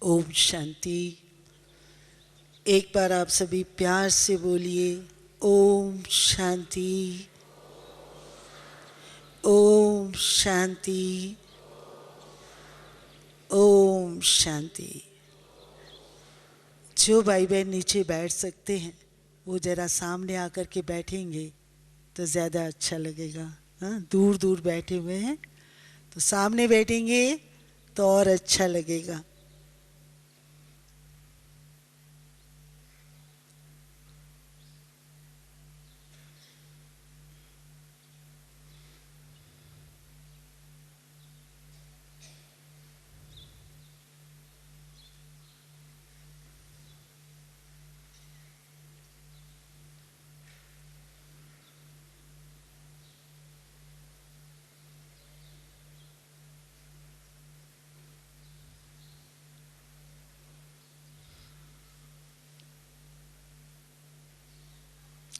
ओम शांति। एक बार आप सभी प्यार से बोलिए ओम शांति, ओम शांति, ओम शांति। जो भाई बहन नीचे बैठ सकते हैं वो जरा सामने आकर के बैठेंगे तो ज़्यादा अच्छा लगेगा। हाँ, दूर दूर बैठे हुए हैं तो सामने बैठेंगे तो और अच्छा लगेगा।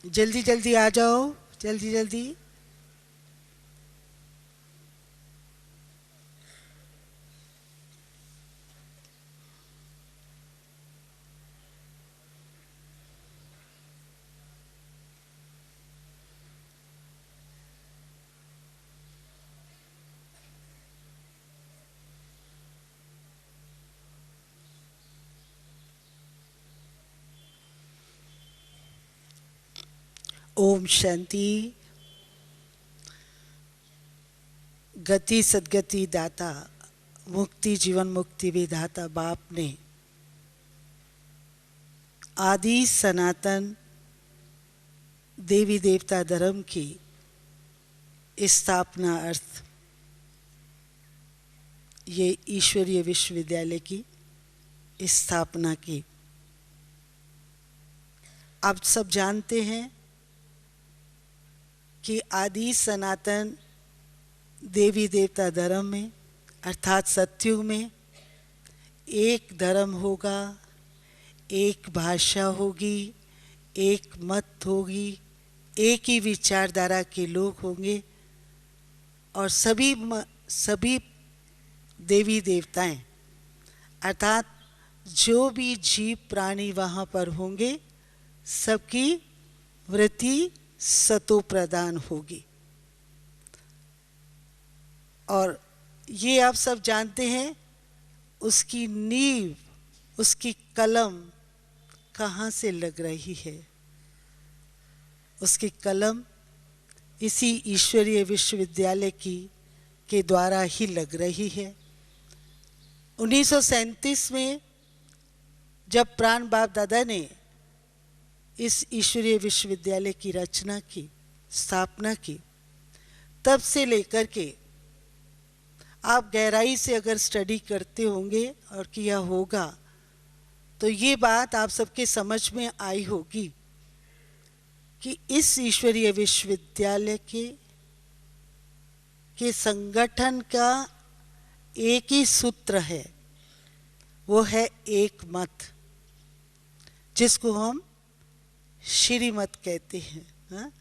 जल्दी जल्दी आ जाओ, जल्दी जल्दी। ओम शांति। गति सदगति दाता, मुक्ति जीवन मुक्ति विधाता बाप ने आदि सनातन देवी देवता धर्म की स्थापना अर्थ ये ईश्वरीय विश्वविद्यालय की स्थापना की। आप सब जानते हैं कि आदि सनातन देवी देवता धर्म में अर्थात सतयुग में एक धर्म होगा, एक भाषा होगी, एक मत होगी, एक ही विचारधारा के लोग होंगे और सभी देवी देवताएं अर्थात जो भी जीव प्राणी वहाँ पर होंगे सबकी वृत्ति सतो प्रदान होगी। और ये आप सब जानते हैं उसकी नींव, उसकी कलम कहाँ से लग रही है। उसकी कलम इसी ईश्वरीय विश्वविद्यालय के द्वारा ही लग रही है। 1937 में जब प्राण बाप दादा ने इस ईश्वरीय विश्वविद्यालय की रचना की, स्थापना की, तब से लेकर के आप गहराई से अगर स्टडी करते होंगे और किया होगा तो ये बात आप सबके समझ में आई होगी कि इस ईश्वरीय विश्वविद्यालय के संगठन का एक ही सूत्र है, वो है एक मत, जिसको हम श्रीमत कहते हैं। हाँ?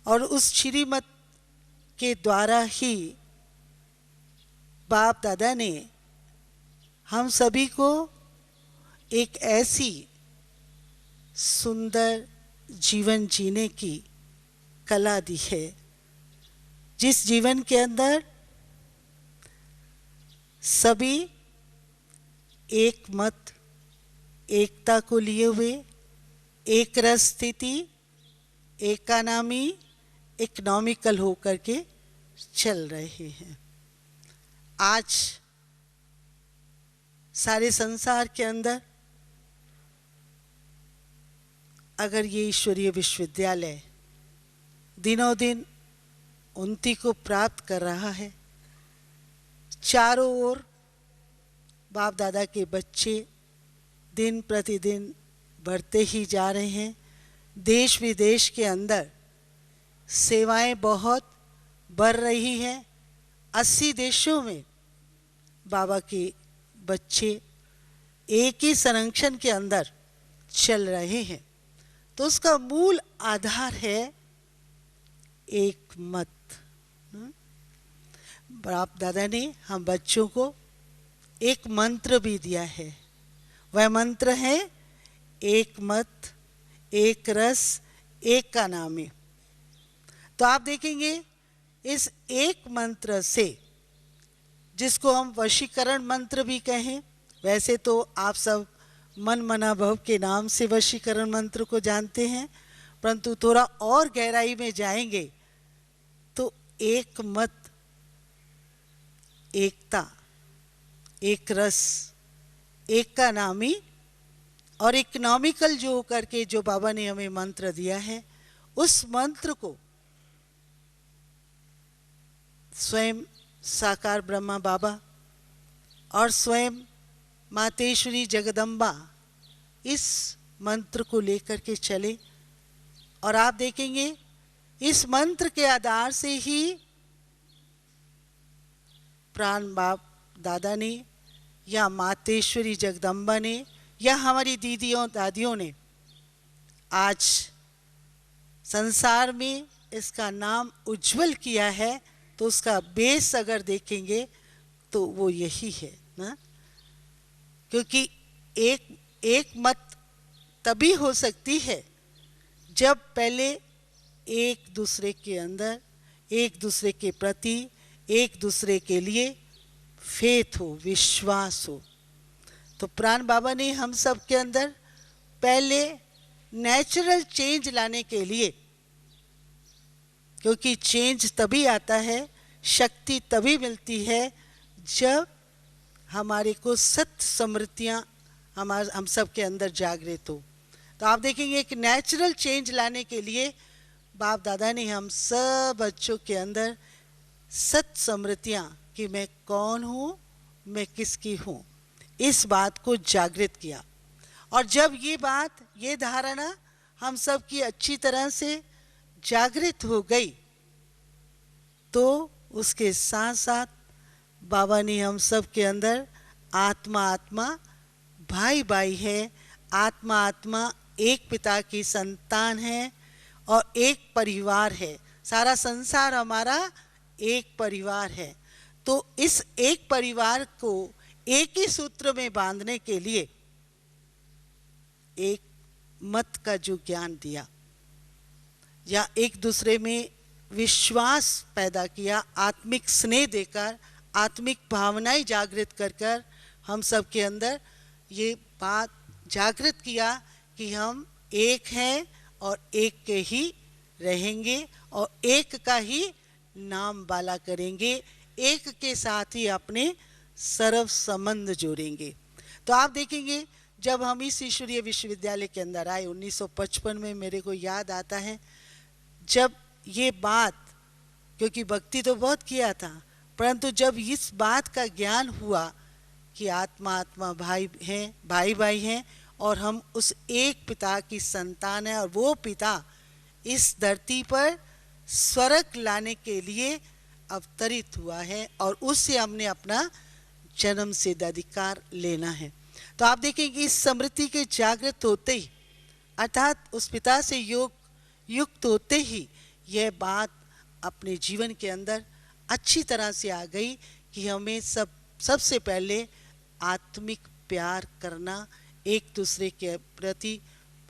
और उस श्रीमत के द्वारा ही बाप दादा ने हम सभी को एक ऐसी सुंदर जीवन जीने की कला दी है जिस जीवन के अंदर सभी एक मत, एकता को लिए हुए, एक रस स्थिति, एकानामी, इकोनॉमिकल होकर के चल रहे हैं। आज सारे संसार के अंदर अगर ये ईश्वरीय विश्वविद्यालय दिनों दिन उन्नति को प्राप्त कर रहा है, चारों ओर बाप दादा के बच्चे दिन प्रतिदिन बढ़ते ही जा रहे हैं। देश विदेश के अंदर सेवाएं बहुत बढ़ रही हैं। 80 देशों में बाबा के बच्चे एक ही संरक्षण के अंदर चल रहे हैं। तो उसका मूल आधार है एक मत। बाप दादा ने हम बच्चों को एक मंत्र भी दिया है। वह मंत्र है एक मत, एक रस, एक का नामी। तो आप देखेंगे इस एक मंत्र से, जिसको हम वशीकरण मंत्र भी कहें, वैसे तो आप सब मन मना भव के नाम से वशीकरण मंत्र को जानते हैं, परंतु थोड़ा और गहराई में जाएंगे तो एक मत, एकता, एक रस, एक का नामी और इकोनॉमिकल जो करके जो बाबा ने हमें मंत्र दिया है, उस मंत्र को स्वयं साकार ब्रह्मा बाबा और स्वयं मातेश्वरी जगदम्बा इस मंत्र को लेकर के चले। और आप देखेंगे इस मंत्र के आधार से ही प्राण बाप दादा ने या मातेश्वरी जगदम्बा ने या हमारी दीदियों दादियों ने आज संसार में इसका नाम उज्जवल किया है। तो उसका बेस अगर देखेंगे तो वो यही है ना, क्योंकि एक मत तभी हो सकती है जब पहले एक दूसरे के अंदर, एक दूसरे के प्रति, एक दूसरे के लिए फेथ हो, विश्वास हो। तो प्राण बाबा ने हम सब के अंदर पहले नेचुरल चेंज लाने के लिए, क्योंकि चेंज तभी आता है, शक्ति तभी मिलती है जब हमारे को सत्य स्मृतियाँ हम सब के अंदर जागृत हो। तो आप देखेंगे एक नेचुरल चेंज लाने के लिए बाप दादा ने हम सब बच्चों के अंदर सत्य स्मृतियाँ कि मैं कौन हूँ, मैं किसकी हूँ, इस बात को जागृत किया। और जब ये बात, ये धारणा हम सब की अच्छी तरह से जागृत हो गई, तो उसके साथ साथ बाबा ने हम सब के अंदर आत्मा आत्मा, भाई भाई है, आत्मा आत्मा एक पिता की संतान है और एक परिवार है। सारा संसार हमारा एक परिवार है। तो इस एक परिवार को एक ही सूत्र में बांधने के लिए एक मत का जो ज्ञान दिया या एक दूसरे में विश्वास पैदा किया, आत्मिक स्नेह देकर, आत्मिक भावनाएं जागृत कर कर हम सब के अंदर ये बात जागृत किया कि हम एक हैं और एक के ही रहेंगे और एक का ही नाम बाला करेंगे, एक के साथ ही अपने सर्व संबंध जोड़ेंगे। तो आप देखेंगे जब हम इस ईश्वरीय विश्वविद्यालय के अंदर आए 1955 में, मेरे को याद आता है जब ये बात, क्योंकि भक्ति तो बहुत किया था, परंतु जब इस बात का ज्ञान हुआ कि आत्मा आत्मा भाई हैं, भाई भाई हैं और हम उस एक पिता की संतान हैं और वो पिता इस धरती पर स्वर्ग लाने के लिए अवतरित हुआ है और उससे हमने अपना जन्म सिद्ध अधिकार लेना है। तो आप देखेंगे इस स्मृति के जागृत होते ही, अर्थात उस पिता से युक्त होते ही यह बात अपने जीवन के अंदर अच्छी तरह से आ गई कि हमें सबसे पहले आत्मिक प्यार करना, एक दूसरे के प्रति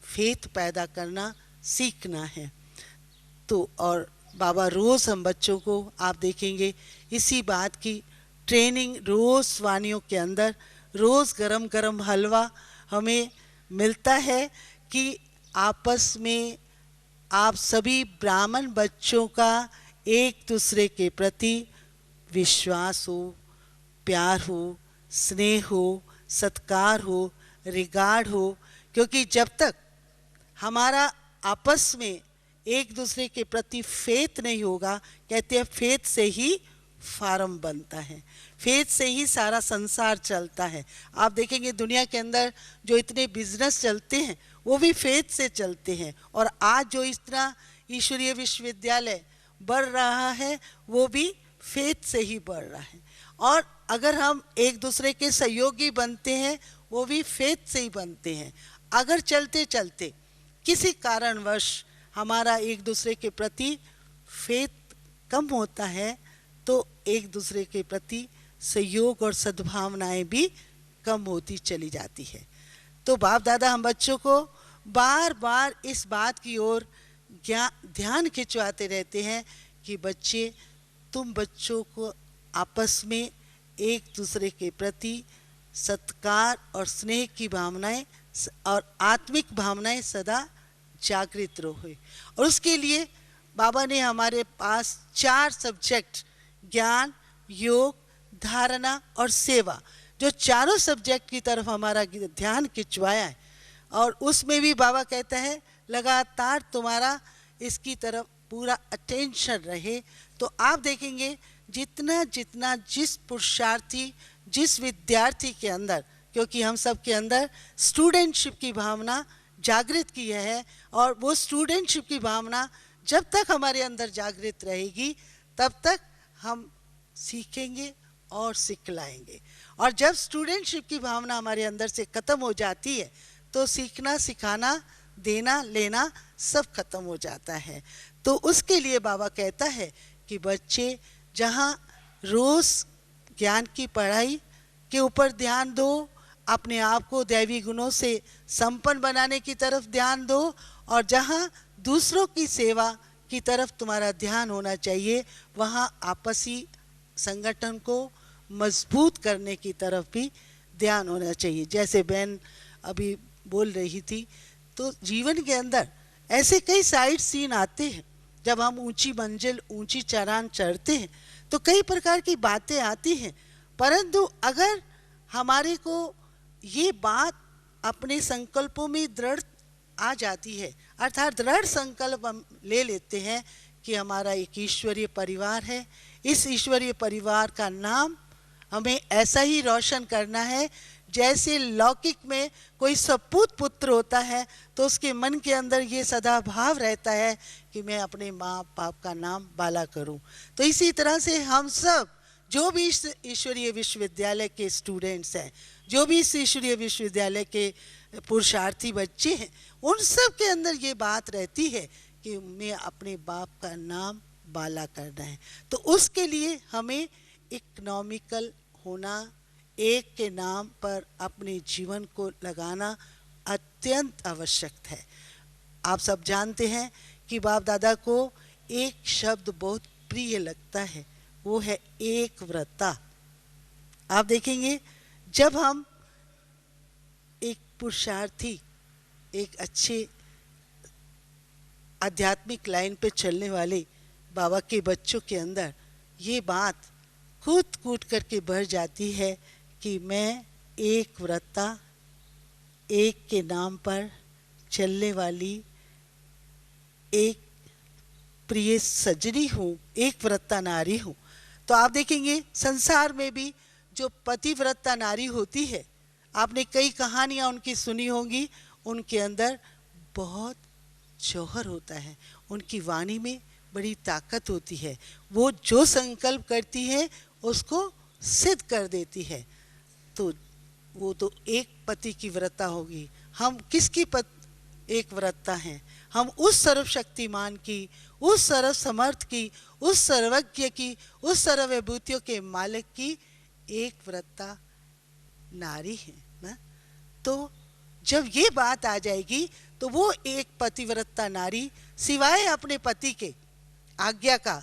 फेथ पैदा करना सीखना है। तो और बाबा रोज़ हम बच्चों को आप देखेंगे इसी बात की ट्रेनिंग रोज़ वानियों के अंदर, रोज़ गरम गरम हलवा हमें मिलता है कि आपस में आप सभी ब्राह्मण बच्चों का एक दूसरे के प्रति विश्वास हो, प्यार हो, स्नेह हो, सत्कार हो, रिगार्ड हो। क्योंकि जब तक हमारा आपस में एक दूसरे के प्रति फेथ नहीं होगा, कहते हैं फेथ से ही फार्म बनता है, फेथ से ही सारा संसार चलता है। आप देखेंगे दुनिया के अंदर जो इतने बिजनेस चलते हैं वो भी फेथ से चलते हैं, और आज जो इस तरह ईश्वरीय विश्वविद्यालय बढ़ रहा है वो भी फेथ से ही बढ़ रहा है। और अगर हम एक दूसरे के सहयोगी बनते हैं वो भी फेथ से ही बनते हैं। अगर चलते चलते किसी कारणवश हमारा एक दूसरे के प्रति फेथ कम होता है तो एक दूसरे के प्रति सहयोग और सद्भावनाएं भी कम होती चली जाती है। तो बाप दादा हम बच्चों को बार बार इस बात की ओर ध्यान खिंचवाते रहते हैं कि बच्चे, तुम बच्चों को आपस में एक दूसरे के प्रति सत्कार और स्नेह की भावनाएं और आत्मिक भावनाएं सदा जागृत रहे। और उसके लिए बाबा ने हमारे पास 4 सब्जेक्ट, ज्ञान, योग, धारणा और सेवा, जो चारों सब्जेक्ट की तरफ हमारा ध्यान खिंचवाया है। और उसमें भी बाबा कहता है लगातार तुम्हारा इसकी तरफ पूरा अटेंशन रहे। तो आप देखेंगे जितना जितना जिस पुरुषार्थी, जिस विद्यार्थी के अंदर, क्योंकि हम सब के अंदर स्टूडेंटशिप की भावना जागृत की है, और वो स्टूडेंटशिप की भावना जब तक हमारे अंदर जागृत रहेगी तब तक हम सीखेंगे और सिखलाएंगे। और जब स्टूडेंटशिप की भावना हमारे अंदर से ख़त्म हो जाती है तो सीखना, सिखाना, देना, लेना सब खत्म हो जाता है। तो उसके लिए बाबा कहता है कि बच्चे जहाँ रोज़ ज्ञान की पढ़ाई के ऊपर ध्यान दो, अपने आप को दैवी गुणों से संपन्न बनाने की तरफ ध्यान दो, और जहाँ दूसरों की सेवा की तरफ तुम्हारा ध्यान होना चाहिए, वहाँ आपसी संगठन को मजबूत करने की तरफ भी ध्यान होना चाहिए। जैसे बहन अभी बोल रही थी, तो जीवन के अंदर ऐसे कई साइड सीन आते हैं, जब हम ऊंची मंजिल, ऊंची चढ़ान चढ़ते हैं तो कई प्रकार की बातें आती हैं, परंतु अगर हमारे को ये बात अपने संकल्पों में दृढ़ आ जाती है, अर्थात दृढ़ संकल्प हम ले लेते हैं कि हमारा एक ईश्वरीय परिवार है, इस ईश्वरीय परिवार का नाम हमें ऐसा ही रोशन करना है जैसे लौकिक में कोई सपूत पुत्र होता है तो उसके मन के अंदर ये सदा भाव रहता है कि मैं अपने माँ बाप का नाम बाला करूं। तो इसी तरह से हम सब जो भी इस ईश्वरीय विश्वविद्यालय के स्टूडेंट्स हैं, जो भी इस ईश्वरीय विश्वविद्यालय के पुरुषार्थी बच्चे हैं, उन सब के अंदर ये बात रहती है कि मैं अपने बाप का नाम बाला करना है। तो उसके लिए हमें इकोनॉमिकल होना, एक के नाम पर अपने जीवन को लगाना अत्यंत आवश्यक है। आप सब जानते हैं कि बाप दादा को एक शब्द बहुत प्रिय लगता है, वो है एक व्रता। आप देखेंगे जब हम एक पुरुषार्थी, एक अच्छे आध्यात्मिक लाइन पे चलने वाले बाबा के बच्चों के अंदर ये बात कूद कूद करके भर जाती है कि मैं एक व्रता, एक के नाम पर चलने वाली एक प्रिय सजनी हूँ, एक व्रता नारी हूँ। तो आप देखेंगे संसार में भी जो पतिव्रता नारी होती है, आपने कई कहानियाँ उनकी सुनी होंगी, उनके अंदर बहुत जौहर होता है, उनकी वाणी में बड़ी ताकत होती है, वो जो संकल्प करती है उसको सिद्ध कर देती है। तो वो तो एक पति की व्रता होगी। हम किसकी एक व्रता हैं? हम उस सर्वशक्तिमान की, उस सर्व समर्थ की, उस सर्वज्ञ की, उस सर्व विभूतियों के मालिक की एक व्रता नारी है ना। तो जब ये बात आ जाएगी तो वो एक पतिव्रता नारी सिवाय अपने पति के आज्ञा का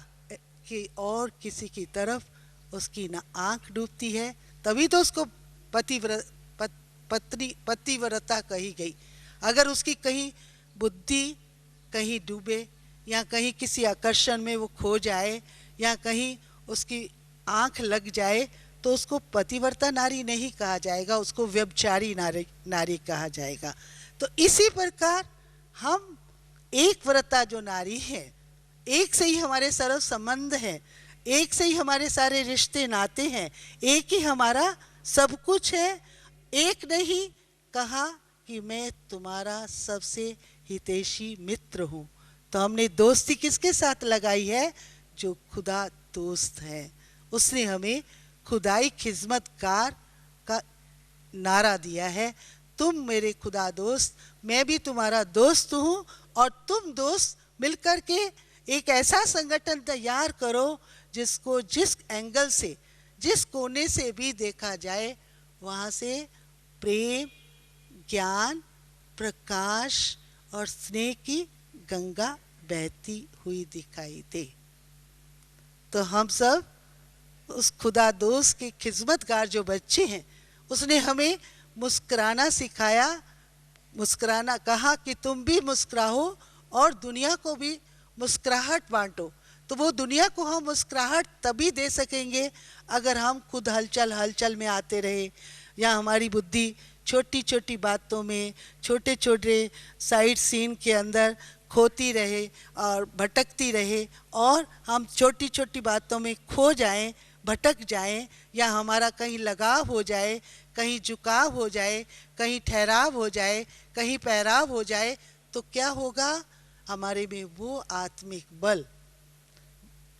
कि और किसी की तरफ उसकी ना आंख डूबती है, तभी तो उसको पतिव्रता कही गई। अगर उसकी कहीं बुद्धि कहीं डूबे या कहीं किसी आकर्षण में वो खो जाए या कहीं उसकी आंख लग जाए तो उसको पतिव्रता नारी नहीं कहा जाएगा, उसको व्यभिचारी नारी कहा जाएगा। तो इसी प्रकार हम एक व्रता जो नारी है, एक से ही हमारे सर्व संबंध हैं, एक से ही हमारे सारे रिश्ते नाते हैं, एक ही हमारा सब कुछ है। एक नहीं कहा कि मैं तुम्हारा सबसे हितैषी मित्र हूँ, तो हमने दोस्ती किसके साथ लगाई है? जो खुदा दोस्त है, उसने हमें खुदाई खिदमतकार का नारा दिया है, तुम मेरे खुदा दोस्त, मैं भी तुम्हारा दोस्त हूँ, और तुम दोस्त मिलकर के एक ऐसा संगठन तैयार करो जिसको जिस एंगल से, जिस कोने से भी देखा जाए वहाँ से प्रेम, ज्ञान, प्रकाश और स्नेह की गंगा बहती हुई दिखाई दे। तो हम सब उस खुदा दोस्त के खिदमतगार जो बच्चे हैं, उसने हमें मुस्कुराना सिखाया, मुस्कुराना कहा कि तुम भी मुस्कुराओ और दुनिया को भी मुस्कुराहट बांटो। तो वो दुनिया को हम मुस्कुराहट तभी दे सकेंगे अगर हम खुद हलचल हलचल में आते रहे, या हमारी बुद्धि छोटी छोटी बातों में, छोटे छोटे साइड सीन के अंदर खोती रहे और भटकती रहे, और हम छोटी छोटी बातों में खो जाएं, भटक जाएं, या हमारा कहीं लगाव हो जाए, कहीं झुकाव हो जाए, कहीं ठहराव हो जाए, कहीं पहराव हो जाए, तो क्या होगा? हमारे में वो आत्मिक बल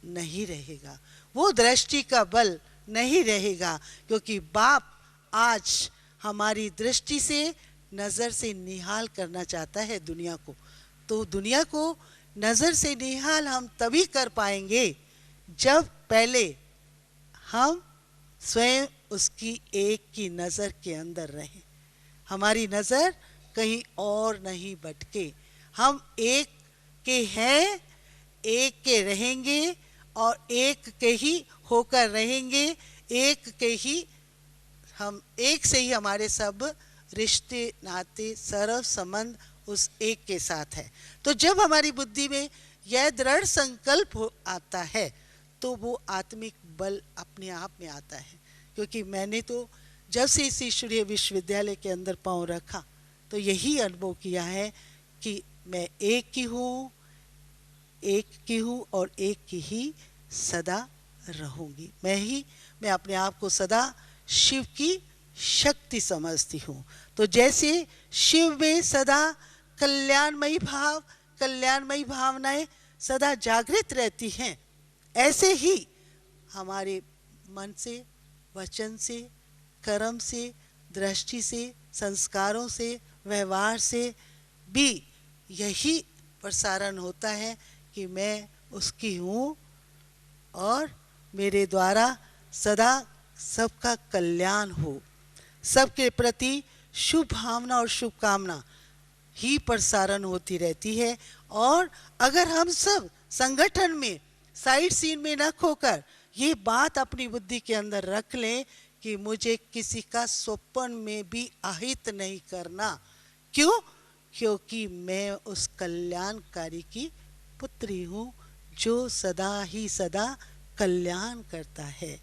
नहीं रहेगा, वो दृष्टि का बल नहीं रहेगा, क्योंकि बाप आज हमारी दृष्टि से, नज़र से निहाल करना चाहता है दुनिया को। तो दुनिया को नज़र से निहाल हम तभी कर पाएंगे जब पहले हम स्वयं उसकी एक की नज़र के अंदर रहें, हमारी नज़र कहीं और नहीं भटके। हम एक के हैं, एक के रहेंगे और एक के ही होकर रहेंगे, एक के ही हम, एक से ही हमारे सब रिश्ते नाते सर्व संबंध उस एक के साथ है। तो जब हमारी बुद्धि में यह दृढ़ संकल्प आता है तो वो आत्मिक बल अपने आप में आता है। क्योंकि मैंने तो जब से इस ईश्वरीय विश्वविद्यालय के अंदर पांव रखा तो यही अनुभव किया है कि मैं एक की हूँ, एक की हूँ और एक की ही सदा रहूँगी। मैं अपने आप को सदा शिव की शक्ति समझती हूँ। तो जैसे शिव में सदा कल्याणमयी भाव, कल्याणमयी भावनाएं सदा जागृत रहती हैं, ऐसे ही हमारे मन से, वचन से, कर्म से, दृष्टि से, संस्कारों से, व्यवहार से भी यही प्रसारण होता है कि मैं उसकी हूँ और मेरे द्वारा सदा सबका कल्याण हो, सबके प्रति शुभ भावना और शुभकामना ही प्रसारण होती रहती है। और अगर हम सब संगठन में, साइड सीन में न खोकर ये बात अपनी बुद्धि के अंदर रख लें कि मुझे किसी का स्वप्न में भी आहित नहीं करना। क्यों? क्योंकि मैं उस कल्याणकारी की पुत्री हूँ जो सदा ही सदा कल्याण करता है।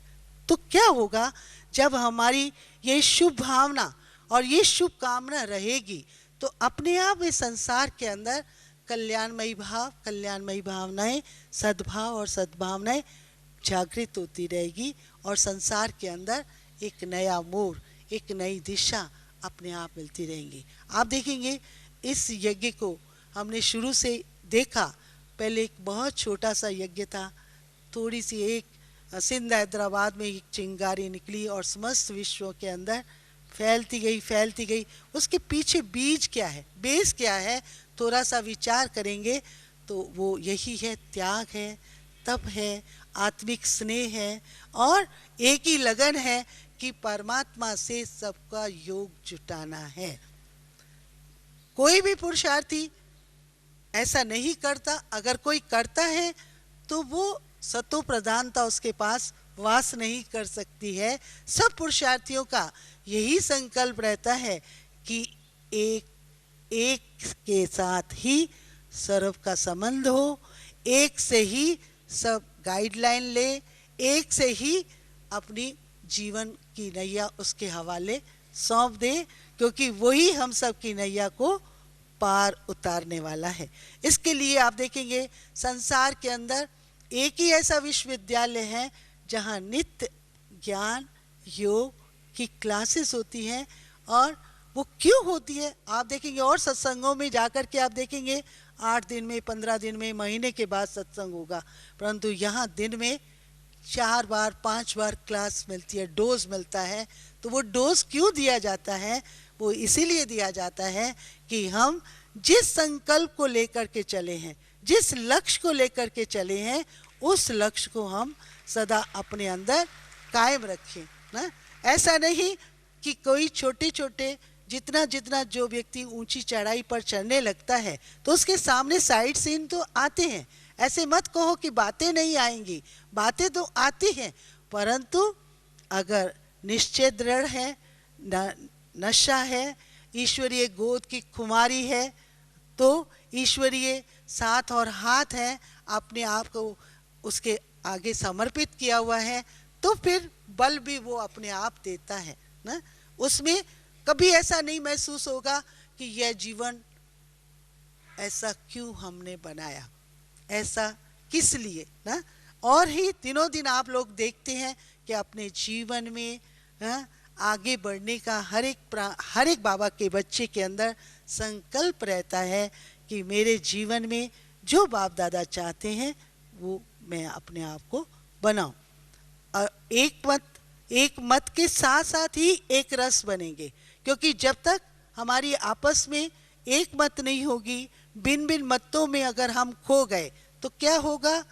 तो क्या होगा जब हमारी ये शुभ भावना और ये शुभ कामना रहेगी तो अपने आप इस संसार के अंदर कल्याणमयी भाव, कल्याणमयी भावनाएं, सद्भाव और सद्भावनाएं जागृत होती रहेगी और संसार के अंदर एक नया मोड़, एक नई दिशा अपने आप मिलती रहेंगी। आप देखेंगे इस यज्ञ को हमने शुरू से देखा, पहले एक बहुत छोटा सा यज्ञ था, थोड़ी सी एक सिंध हैदराबाद में एक चिंगारी निकली और समस्त विश्व के अंदर फैलती गई। उसके पीछे बीज क्या है, बेस क्या है, थोड़ा सा विचार करेंगे तो वो यही है, त्याग है, तप है, आत्मिक स्नेह है और एक ही लगन है कि परमात्मा से सबका योग जुटाना है। कोई भी पुरुषार्थी ऐसा नहीं करता, अगर कोई करता है तो वो सतो प्रधानता उसके पास वास नहीं कर सकती है। सब पुरुषार्थियों का यही संकल्प रहता है कि एक के साथ ही सर्व का संबंध हो, एक से ही सब गाइडलाइन ले, एक से ही अपनी जीवन की नैया उसके हवाले सौंप दे, क्योंकि वही हम सब की नैया को पार उतारने वाला है। इसके लिए आप देखेंगे संसार के अंदर एक ही ऐसा विश्वविद्यालय है जहाँ नित्य ज्ञान योग की क्लासेस होती हैं। और वो क्यों होती है आप देखेंगे, और सत्संगों में जाकर के आप देखेंगे 8 दिन में, 15 दिन में, महीने के बाद सत्संग होगा, परंतु यहाँ दिन में 4 बार 5 बार क्लास मिलती है, डोज मिलता है। तो वो डोज क्यों दिया जाता है? वो इसीलिए दिया जाता है कि हम जिस संकल्प को लेकर के चले हैं, जिस लक्ष्य को लेकर के चले हैं, उस लक्ष्य को हम सदा अपने अंदर कायम रखें ना। ऐसा नहीं कि कोई छोटे छोटे जितना जितना जो व्यक्ति ऊंची चढ़ाई पर चढ़ने लगता है तो उसके सामने साइड सीन तो आते हैं। ऐसे मत कहो कि बातें नहीं आएंगी, बातें तो आती हैं, परंतु अगर निश्चय दृढ़ है, नशा है, ईश्वरीय गोद की खुमारी है, तो ईश्वरीय साथ और हाथ है, अपने आप को उसके आगे समर्पित किया हुआ है, तो फिर बल भी वो अपने आप देता है ना। उसमें कभी ऐसा नहीं महसूस होगा कि यह जीवन ऐसा क्यों हमने बनाया, ऐसा किस लिए ना। और ही दिनों दिन आप लोग देखते हैं कि अपने जीवन में आगे बढ़ने का हर एक बाबा के बच्चे के अंदर संकल्प रहता है कि मेरे जीवन में जो बाप दादा चाहते हैं वो मैं अपने आप को बनाऊं। और एक मत के साथ साथ ही एक रस बनेंगे, क्योंकि जब तक हमारी आपस में एक मत नहीं होगी, भिन्न भिन्न मतों में अगर हम खो गए तो क्या होगा।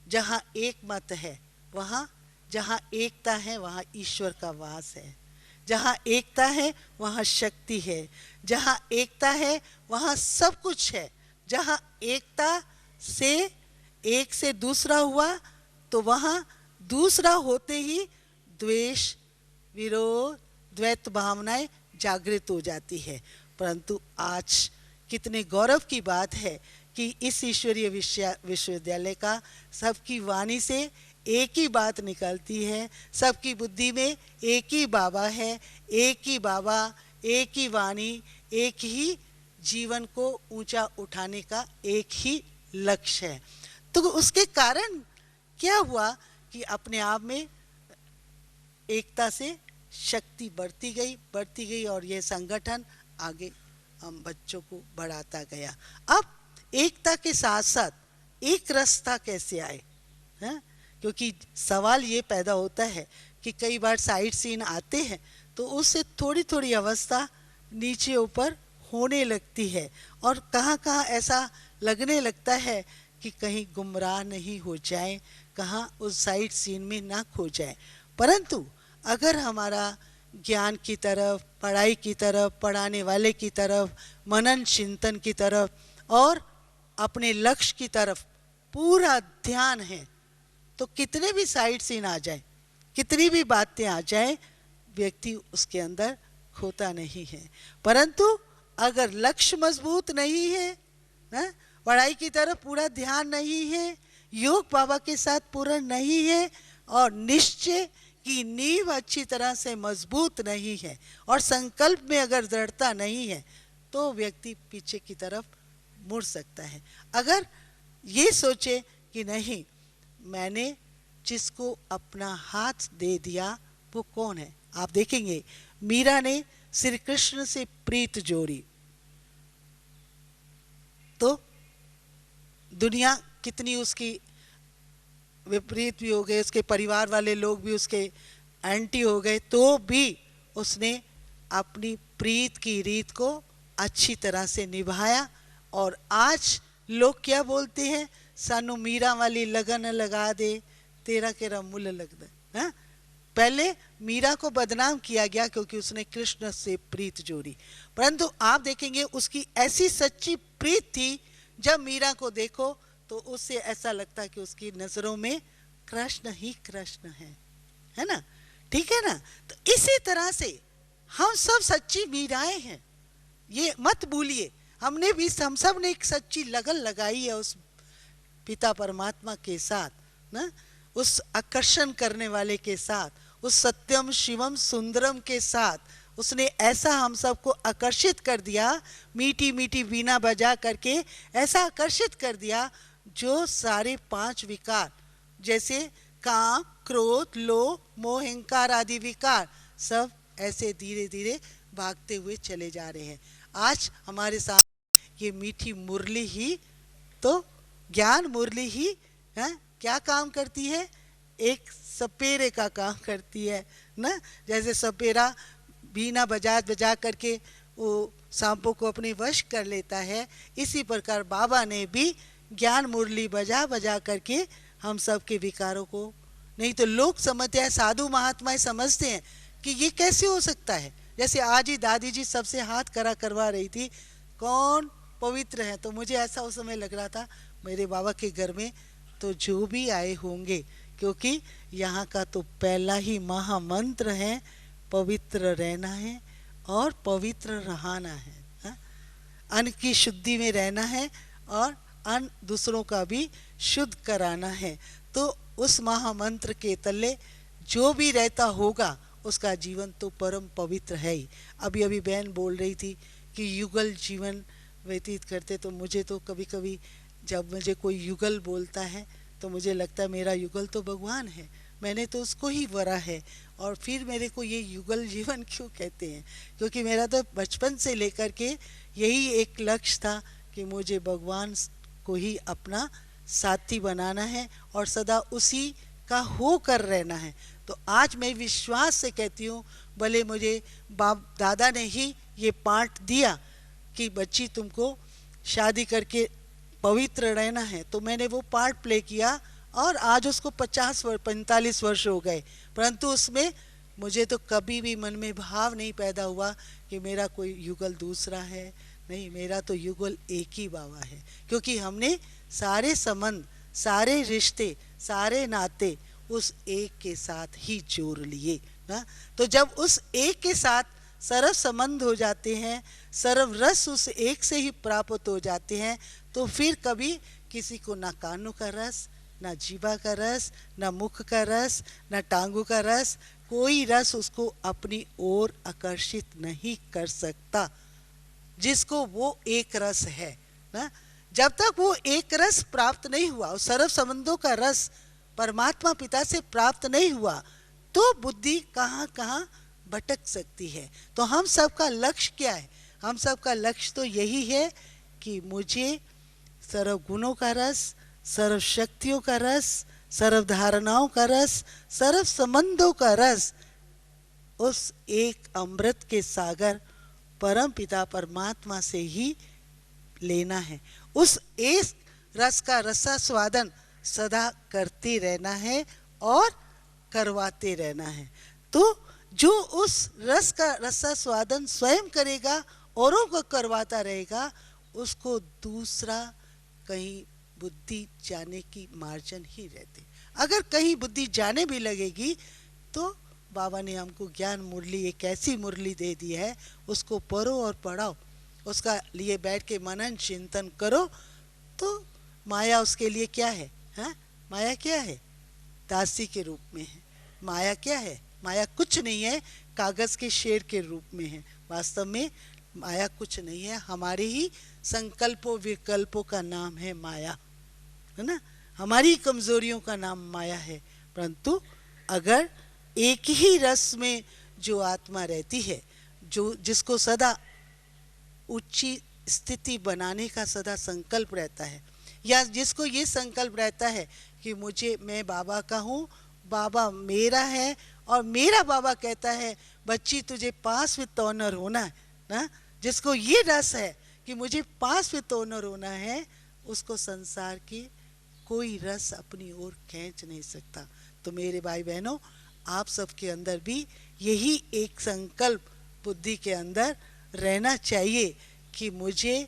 जहाँ एक मत है, वहाँ जहाँ एकता है वहाँ ईश्वर का वास है, जहाँ एकता है वहाँ शक्ति है, जहाँ एकता है वहाँ सब कुछ है। जहाँ एकता से एक से दूसरा हुआ तो वहाँ दूसरा होते ही द्वेष, विरोध, द्वैत भावनाएं जागृत हो जाती है। परंतु आज कितने गौरव की बात है कि इस ईश्वरीय विश्वविद्यालय का सबकी वाणी से एक ही बात निकलती है, सबकी बुद्धि में एक ही बाबा है, एक ही बाबा, एक ही वाणी, एक ही जीवन को ऊंचा उठाने का एक ही लक्ष्य है। तो उसके कारण क्या हुआ कि अपने आप में एकता से शक्ति बढ़ती गई और यह संगठन आगे हम बच्चों को बढ़ाता गया। अब एकता के साथ साथ एक रस्ता कैसे आए, हैं? क्योंकि सवाल ये पैदा होता है कि कई बार साइड सीन आते हैं तो उससे थोड़ी थोड़ी अवस्था नीचे ऊपर होने लगती है और कहाँ कहाँ ऐसा लगने लगता है कि कहीं गुमराह नहीं हो जाए, कहाँ उस साइड सीन में ना खो जाए। परंतु अगर हमारा ज्ञान की तरफ, पढ़ाई की तरफ, पढ़ाने वाले की तरफ, मनन चिंतन की तरफ और अपने लक्ष्य की तरफ पूरा ध्यान है तो कितने भी साइड सीन आ जाए, कितनी भी बातें आ जाए, व्यक्ति उसके अंदर खोता नहीं है। परंतु अगर लक्ष्य मजबूत नहीं है ना, पढ़ाई की तरफ पूरा ध्यान नहीं है, योग बाबा के साथ पूरा नहीं है और निश्चय की नींव अच्छी तरह से मजबूत नहीं है और संकल्प में अगर दृढ़ता नहीं है तो व्यक्ति पीछे की तरफ मुड़ सकता है। अगर ये सोचे कि नहीं, मैंने जिसको अपना हाथ दे दिया वो कौन है। आप देखेंगे मीरा ने श्री कृष्ण से प्रीत जोड़ी तो दुनिया कितनी उसकी विपरीत भी हो गए, उसके परिवार वाले लोग भी उसके एंटी हो गए, तो भी उसने अपनी प्रीत की रीत को अच्छी तरह से निभाया। और आज लोग क्या बोलते हैं, सानू मीरा वाली लगन लगा दे, तेरा केरा मुल लगदा है। पहले मीरा को बदनाम किया गया क्योंकि उसने कृष्ण से प्रीत जोड़ी, परंतु आप देखेंगे उसकी ऐसी सच्ची प्रीत थी, जब मीरा को देखो तो उससे ऐसा लगता कि उसकी नजरों में कृष्ण ही कृष्ण है ना। ठीक है ना। तो इसी तरह से हम सब सच्ची मीराएं हैं, ये मत भूलिए। हमने भी, हम सब ने एक सच्ची लगन लगाई है उस पिता परमात्मा के साथ ना, उस आकर्षण करने वाले के साथ, उस सत्यम शिवम सुंदरम के साथ। उसने ऐसा हम सबको आकर्षित कर दिया, मीठी मीठी वीणा बजा करके ऐसा आकर्षित कर दिया, जो सारे 5 विकार जैसे काम, क्रोध, लोभ, मोह, अहंकार आदि विकार सब ऐसे धीरे धीरे भागते हुए चले जा रहे हैं। आज हमारे साथ ये मीठी मुरली ही तो, ज्ञान मुरली ही है, क्या काम करती है, एक सपेरे का काम करती है ना। जैसे सपेरा बीना बजा करके वो सांपों को अपने वश कर लेता है, इसी प्रकार बाबा ने भी ज्ञान मुरली बजा करके हम सब के विकारों को नहीं तो लोग समझते हैं, साधु महात्माएं समझते हैं कि ये कैसे हो सकता है। जैसे आज ही दादी जी सबसे हाथ करा करवा रही थी, कौन पवित्र है, तो मुझे ऐसा उस समय लग रहा था मेरे बाबा के घर में तो जो भी आए होंगे, क्योंकि यहाँ का तो पहला ही महामंत्र है, पवित्र रहना है और पवित्र रहना है। अन्न की शुद्धि में रहना है और अन्न दूसरों का भी शुद्ध कराना है। तो उस महामंत्र के तले जो भी रहता होगा उसका जीवन तो परम पवित्र है ही। अभी अभी बहन बोल रही थी कि युगल जीवन व्यतीत करते, तो मुझे तो कभी कभी जब मुझे कोई युगल बोलता है तो मुझे लगता है मेरा युगल तो भगवान है, मैंने तो उसको ही वरा है, और फिर मेरे को ये युगल जीवन क्यों कहते हैं, क्योंकि मेरा तो बचपन से लेकर के यही एक लक्ष्य था कि मुझे भगवान को ही अपना साथी बनाना है और सदा उसी का हो कर रहना है। तो आज मैं विश्वास से कहती हूँ, भले मुझे बाप दादा ने ही ये पाठ दिया कि बच्ची तुमको शादी करके पवित्र रहना है, तो मैंने वो पार्ट प्ले किया और आज उसको 45 वर्ष हो गए, परंतु उसमें मुझे तो कभी भी मन में भाव नहीं पैदा हुआ कि मेरा कोई युगल दूसरा है। नहीं, मेरा तो युगल एक ही बाबा है, क्योंकि हमने सारे संबंध, सारे रिश्ते, सारे नाते उस एक के साथ ही जोड़ लिए ना। तो जब उस एक के साथ सर्व संबंध हो जाते हैं, सर्व रस उस एक से ही प्राप्त हो जाते हैं, तो फिर कभी किसी को ना कानों का रस, ना जीवा का रस, ना मुख का रस, ना टांगों का रस, कोई रस उसको अपनी ओर आकर्षित नहीं कर सकता, जिसको वो एक रस है ना। जब तक वो एक रस प्राप्त नहीं हुआ, उस सर्व संबंधों का रस परमात्मा पिता से प्राप्त नहीं हुआ, तो बुद्धि कहाँ कहाँ भटक सकती है। तो हम सबका लक्ष्य क्या है? हम सबका लक्ष्य तो यही है कि मुझे सर्व गुणों का रस, सर्व शक्तियों का रस, सर्व धारणाओं का रस, सर्व संबंधों का रस उस एक अमृत के सागर परम पिता परमात्मा से ही लेना है। उस एक रस का रसास्वादन सदा करते रहना है और करवाते रहना है। तो जो उस रस का रसास्वादन स्वयं करेगा, औरों को करवाता रहेगा, उसको दूसरा कहीं बुद्धि जाने की मार्जन ही रहती। अगर कहीं बुद्धि जाने भी लगेगी तो बाबा ने हमको ज्ञान मुरली, एक ऐसी मुरली दे दी है, उसको पढ़ो और पढ़ाओ, उसका लिए बैठ के मनन चिंतन करो। तो माया उसके लिए क्या है? हाँ, माया क्या है? दासी के रूप में है। माया क्या है? माया कुछ नहीं है, कागज के शेर के रूप में है। वास्तव में माया कुछ नहीं है, हमारे ही संकल्पों विकल्पों का नाम है माया, है ना। हमारी कमजोरियों का नाम माया है। परंतु अगर एक ही रस में जो आत्मा रहती है, जो जिसको सदा ऊंची स्थिति बनाने का सदा संकल्प रहता है, या जिसको ये संकल्प रहता है कि मैं बाबा का हूँ, बाबा मेरा है, और मेरा बाबा कहता है बच्ची तुझे पास विद ऑनर होना है ना, जिसको ये रस है कि मुझे पास विद ऑनर होना है, उसको संसार की कोई रस अपनी ओर खींच नहीं सकता। तो मेरे भाई बहनों, आप सबके अंदर भी यही एक संकल्प बुद्धि के अंदर रहना चाहिए कि मुझे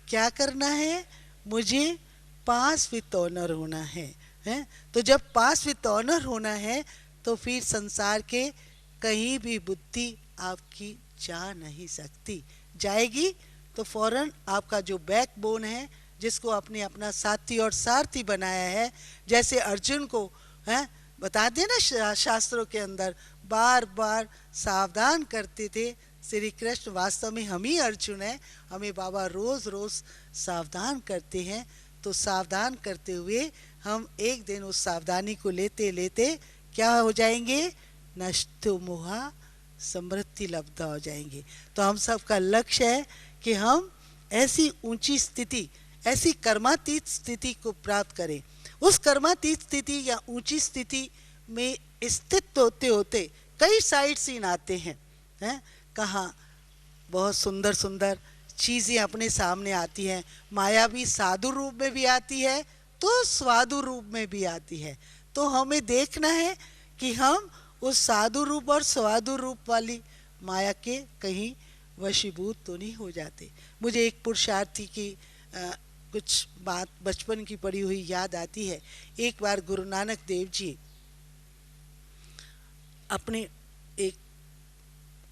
क्या करना है, मुझे पास विद ऑनर होना है। तो जब पास विद ऑनर होना है तो फिर संसार के कहीं भी बुद्धि आपकी जा नहीं सकती। जाएगी तो फौरन आपका जो बैकबोन है, जिसको आपने अपना साथी और सारथी बनाया है, जैसे अर्जुन को बता देना शास्त्रों के अंदर बार बार सावधान करते थे श्री कृष्ण। वास्तव में हम ही अर्जुन हैं, हमें बाबा रोज रोज सावधान करते हैं। तो सावधान करते हुए हम एक दिन उस सावधानी को लेते लेते क्या हो जाएंगे? नष्टो मोहा समृद्धि लब्धा हो जाएंगे। तो हम सबका लक्ष्य है कि हम ऐसी ऊंची स्थिति, ऐसी कर्मातीत स्थिति को प्राप्त करें। उस कर्मातीत स्थिति या ऊंची स्थिति में स्थित होते होते कई साइड सीन आते हैं, कहाँ बहुत सुंदर सुंदर चीज़ें अपने सामने आती हैं। माया भी साधु रूप में भी आती है तो स्वादु रूप में भी आती है। तो हमें देखना है कि हम उस साधु रूप और स्वादु रूप वाली माया के कहीं वशीभूत तो नहीं हो जाते। मुझे एक पुरुषार्थी की कुछ बात बचपन की पड़ी हुई याद आती है। एक बार गुरु नानक देव जी अपने एक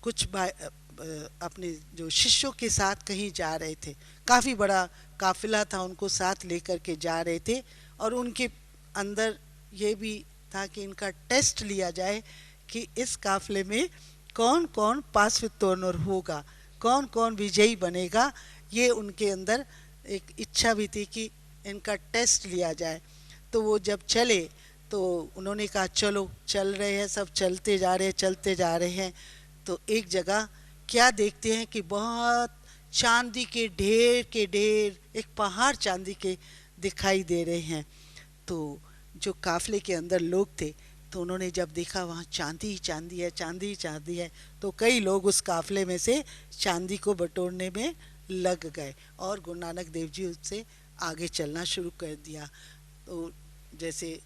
कुछ अपने जो शिष्यों के साथ कहीं जा रहे थे, काफ़ी बड़ा काफिला था, उनको साथ लेकर के जा रहे थे और उनके अंदर ये भी था कि इनका टेस्ट लिया जाए कि इस काफिले में कौन कौन पास विद ऑनर होगा, कौन कौन विजयी बनेगा। ये उनके अंदर एक इच्छा भी थी कि इनका टेस्ट लिया जाए। तो वो जब चले तो उन्होंने कहा चलो, चल रहे हैं, सब चलते जा रहे हैं। तो एक जगह क्या देखते हैं कि बहुत चांदी के ढेर एक पहाड़ चांदी के दिखाई दे रहे हैं। तो जो काफिले के अंदर लोग थे तो उन्होंने जब देखा वहाँ चांदी ही चांदी है, तो कई लोग उस काफिले में से चांदी को बटोरने में लग गए और गुरु नानक देव जी उससे आगे चलना शुरू कर दिया। तो जैसे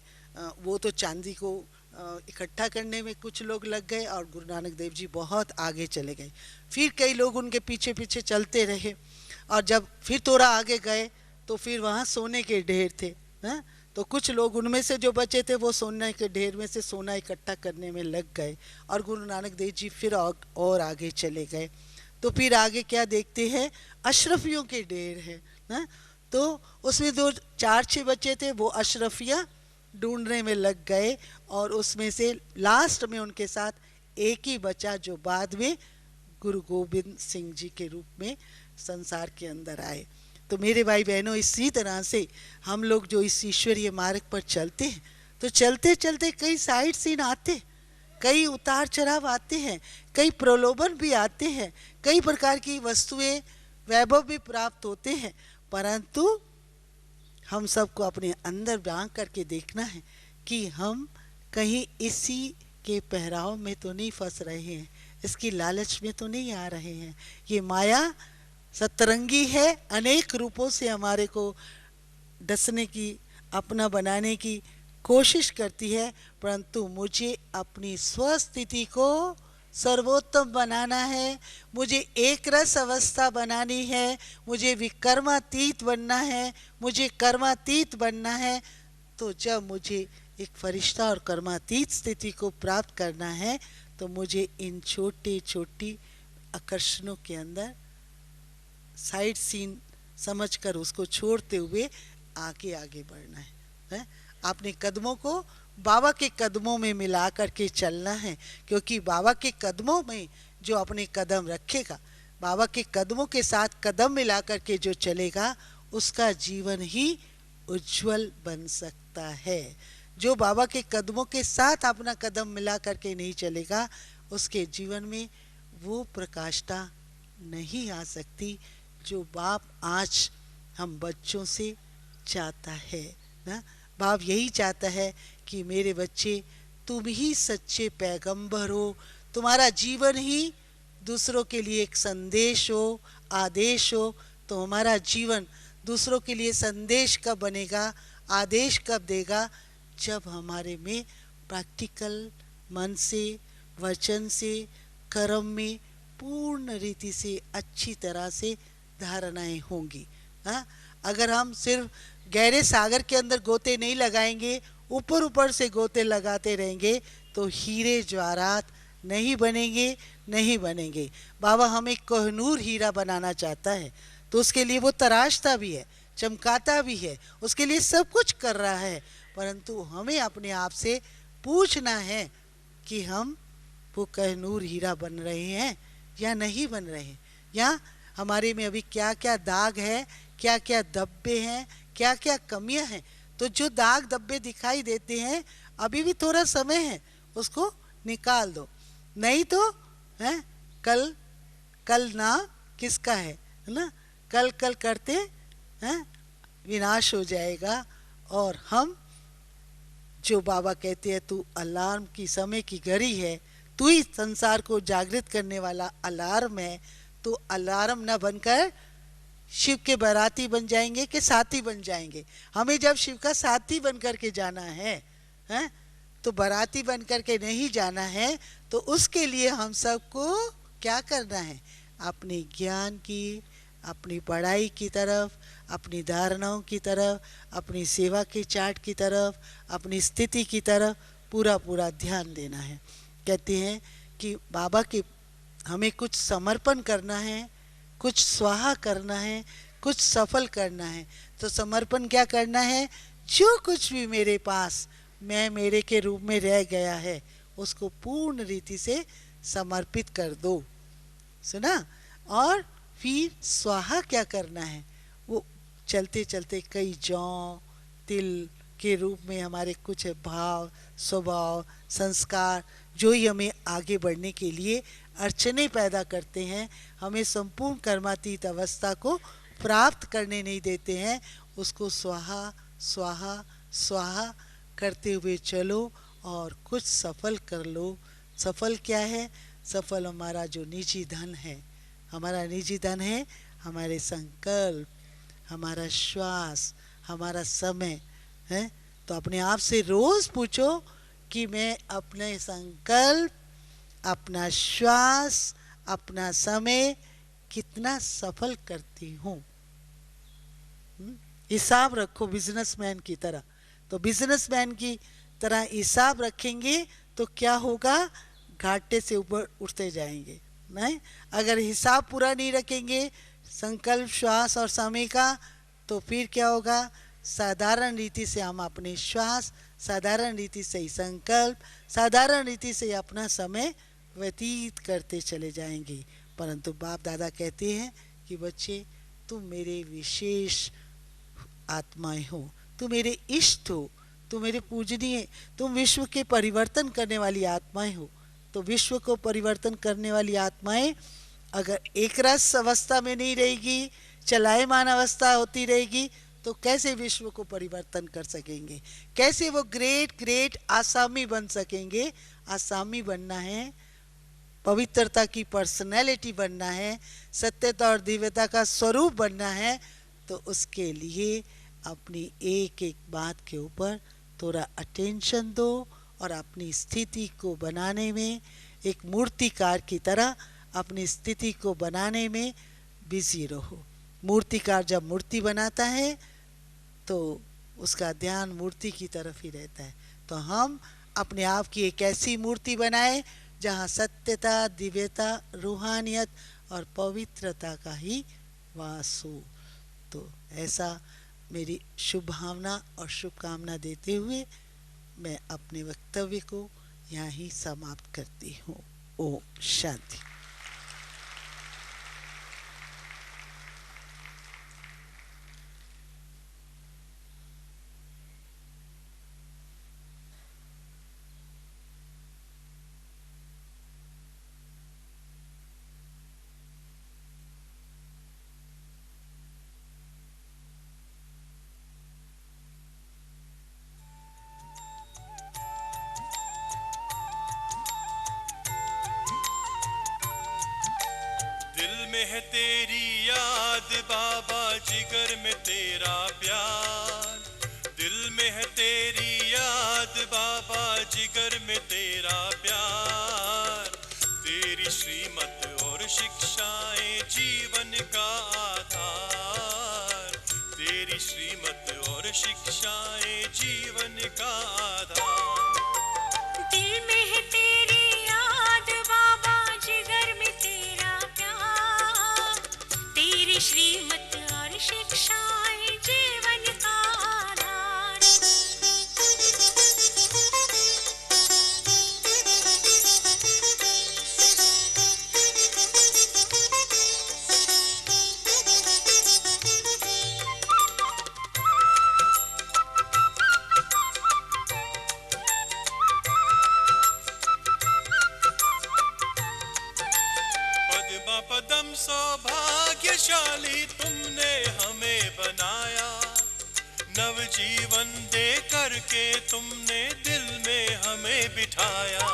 वो तो चांदी को इकट्ठा करने में कुछ लोग लग गए और गुरु नानक देव जी बहुत आगे चले गए। फिर कई लोग उनके पीछे पीछे चलते रहे और जब फिर थोड़ा आगे गए तो फिर वहाँ सोने के ढेर थे। तो कुछ लोग उनमें से जो बचे थे वो सोने के ढेर में से सोना इकट्ठा करने में लग गए और गुरु नानक देव जी फिर और आगे चले गए। तो फिर आगे क्या देखते हैं, अशरफियों के ढेर है। तो उसमें दो 4-6 बच्चे थे, वो अशरफियाँ ढूंढने में लग गए और उसमें से लास्ट में उनके साथ एक ही बचा जो बाद में गुरु गोविंद सिंह जी के रूप में संसार के अंदर आए। तो मेरे भाई बहनों, इसी तरह से हम लोग जो इस ईश्वरीय मार्ग पर चलते हैं तो चलते चलते कई साइड सीन आते, कई उतार चढ़ाव आते हैं, कई प्रलोभन भी आते हैं, कई प्रकार की वस्तुएं वैभव भी प्राप्त होते हैं, परंतु हम सबको अपने अंदर झांक करके देखना है कि हम कहीं इसी के पहराव में तो नहीं फंस रहे हैं, इसकी लालच में तो नहीं आ रहे हैं। ये माया सतरंगी है, अनेक रूपों से हमारे को डसने की, अपना बनाने की कोशिश करती है, परंतु मुझे अपनी स्वस्थिति को सर्वोत्तम बनाना है, मुझे एक रस अवस्था बनानी है, मुझे विकर्मातीत बनना है, मुझे कर्मातीत बनना है। तो जब मुझे एक फरिश्ता और कर्मातीत स्थिति को प्राप्त करना है तो मुझे इन छोटे छोटी आकर्षणों के अंदर साइड सीन समझकर उसको छोड़ते हुए आगे आगे बढ़ना है। अपने कदमों को बाबा के कदमों में मिला करके चलना है, क्योंकि बाबा के कदमों में जो अपने कदम रखेगा, बाबा के कदमों के साथ कदम मिला करके जो चलेगा, उसका जीवन ही उज्जवल बन सकता है। जो बाबा के कदमों के साथ अपना कदम मिला करके नहीं चलेगा, उसके जीवन में वो प्रकाष्ठा नहीं आ सकती जो बाप आज हम बच्चों से चाहता है ना। बाप यही चाहता है कि मेरे बच्चे, तुम ही सच्चे पैगंबर हो, तुम्हारा जीवन ही दूसरों के लिए एक संदेश हो, आदेश हो। तो हमारा जीवन दूसरों के लिए संदेश कब बनेगा, आदेश कब देगा, जब हमारे में प्रैक्टिकल मन से, वचन से, कर्म में पूर्ण रीति से अच्छी तरह से धारणाएं होंगी। हाँ, अगर हम सिर्फ गहरे सागर के अंदर गोते नहीं लगाएंगे, ऊपर ऊपर से गोते लगाते रहेंगे, तो हीरे जवाहरात नहीं बनेंगे। बाबा हमें कोहिनूर हीरा बनाना चाहता है, तो उसके लिए वो तराशता भी है, चमकाता भी है, उसके लिए सब कुछ कर रहा है, परंतु हमें अपने आप से पूछना है कि हम वो कोहिनूर हीरा बन रहे हैं या नहीं बन रहे हैं, या हमारे में अभी क्या क्या दाग है, क्या क्या धब्बे हैं, क्या क्या कमियां हैं। तो जो दाग धब्बे दिखाई देते हैं, अभी भी थोड़ा समय है, उसको निकाल दो, नहीं तो है कल ना किसका है ना, कल करते हैं विनाश हो जाएगा। और हम जो बाबा कहते हैं, तू अलार्म की समय की घड़ी है, तू ही संसार को जागृत करने वाला अलार्म है, तो अलार्म न बनकर शिव के बाराती बन जाएंगे कि साथी बन जाएंगे। हमें जब शिव का साथी बन करके जाना है, हैं, तो बाराती बन करके नहीं जाना है। तो उसके लिए हम सबको क्या करना है, अपने ज्ञान की, अपनी पढ़ाई की तरफ, अपनी धारणाओं की तरफ, अपनी सेवा के चार्ट की तरफ, अपनी स्थिति की तरफ पूरा पूरा ध्यान देना है। कहते हैं कि बाबा के हमें कुछ समर्पण करना है, कुछ स्वाहा करना है, कुछ सफल करना है। तो समर्पण क्या करना है, जो कुछ भी मेरे पास मैं मेरे के रूप में रह गया है उसको पूर्ण रीति से समर्पित कर दो, सुना। और फिर स्वाहा क्या करना है, वो चलते चलते कई जौ तिल के रूप में हमारे कुछ भाव, स्वभाव, संस्कार जो ही हमें आगे बढ़ने के लिए अड़चने पैदा करते हैं, हमें संपूर्ण कर्मातीत अवस्था को प्राप्त करने नहीं देते हैं, उसको स्वाहा स्वाहा स्वाहा करते हुए चलो और कुछ सफल कर लो। सफल क्या है, सफल हमारा जो निजी धन है, हमारा निजी धन है हमारे संकल्प, हमारा श्वास, हमारा समय है। तो अपने आप से रोज पूछो कि मैं अपने संकल्प, अपना श्वास, अपना समय कितना सफल करती हूँ। हिसाब रखो बिजनेसमैन की तरह। तो बिजनेसमैन की तरह हिसाब रखेंगे तो क्या होगा, घाटे से ऊपर उठते जाएंगे। नहीं, अगर हिसाब पूरा नहीं रखेंगे संकल्प, श्वास और समय का, तो फिर क्या होगा, साधारण रीति से हम अपने श्वास, साधारण रीति से ही संकल्प, साधारण रीति से अपना समय व्यतीत करते चले जाएंगे। परंतु बाप दादा कहते हैं कि बच्चे तुम मेरे विशेष आत्माएं हो, तुम मेरे इष्ट हो, तुम मेरे पूजनीय, तुम विश्व के परिवर्तन करने वाली आत्माएं हो। तो विश्व को परिवर्तन करने वाली आत्माएं अगर एक रस अवस्था में नहीं रहेगी, चलायमान अवस्था होती रहेगी, तो कैसे विश्व को परिवर्तन कर सकेंगे, कैसे वो ग्रेट ग्रेट आसामी बन सकेंगे। आसामी बनना है, पवित्रता की पर्सनैलिटी बनना है, सत्यता और दिव्यता का स्वरूप बनना है, तो उसके लिए अपनी एक एक बात के ऊपर थोड़ा अटेंशन दो और अपनी स्थिति को बनाने में एक मूर्तिकार की तरह अपनी स्थिति को बनाने में बिजी रहो। मूर्तिकार जब मूर्ति बनाता है तो उसका ध्यान मूर्ति की तरफ ही रहता है। तो हम अपने आप की एक ऐसी मूर्ति बनाए जहाँ सत्यता, दिव्यता, रूहानियत और पवित्रता का ही वास हो। तो ऐसा मेरी शुभ भावना और शुभकामना देते हुए मैं अपने वक्तव्य को यहाँ ही समाप्त करती हूँ। ओम शांति। है तेरी याद बाबा, जिगर में तेरा प्यार। दिल में है तेरी याद बाबा, जिगर में तेरा प्यार। तेरी श्रीमत और शिक्षाएं जीवन का आधार। तेरी श्रीमत और शिक्षाएं जीवन का आधार। दिल में है तेरी याद बाबा, जिगर में तेरा प्यार। तेरी श्रीमत और शिक्षाएं जीवन का आधार। पदम सौभाग्यशाली तुमने हमें बनाया। नवजीवन दे करके तुमने दिल में हमें बिठाया।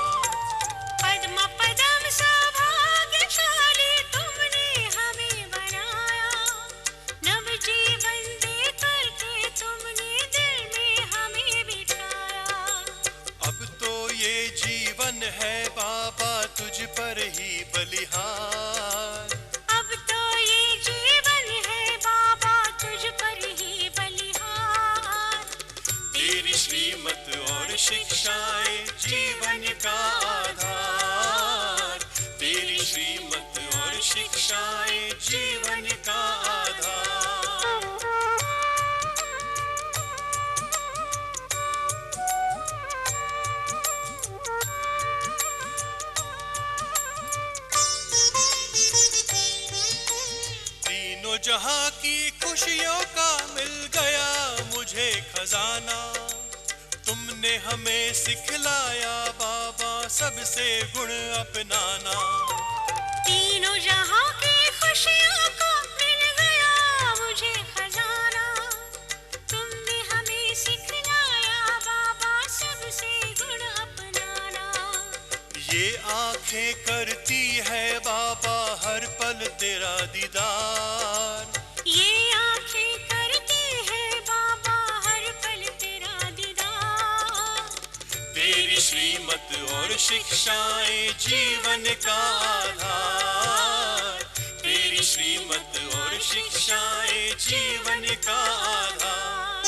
पद्म पदम सौभाग्यशाली तुमने हमें बनाया। नवजीवन दे करके तुमने दिल में हमें बिठाया। जहां की खुशियों का मिल गया मुझे खजाना। तुमने हमें सिखलाया बाबा सबसे गुण अपनाना। तीनों जहां की खुशियों को मिल गया मुझे खजाना। तुमने हमें सिखलाया बाबा सबसे गुण अपनाना। ये आंखें करती है बाबा हर पल तेरा दीदार। ये आंखें करती है बाबा हर पल तेरा दीदार। तेरी श्रीमत और शिक्षाएं जीवन का आधार। तेरी श्रीमत और शिक्षाएं जीवन का आधार।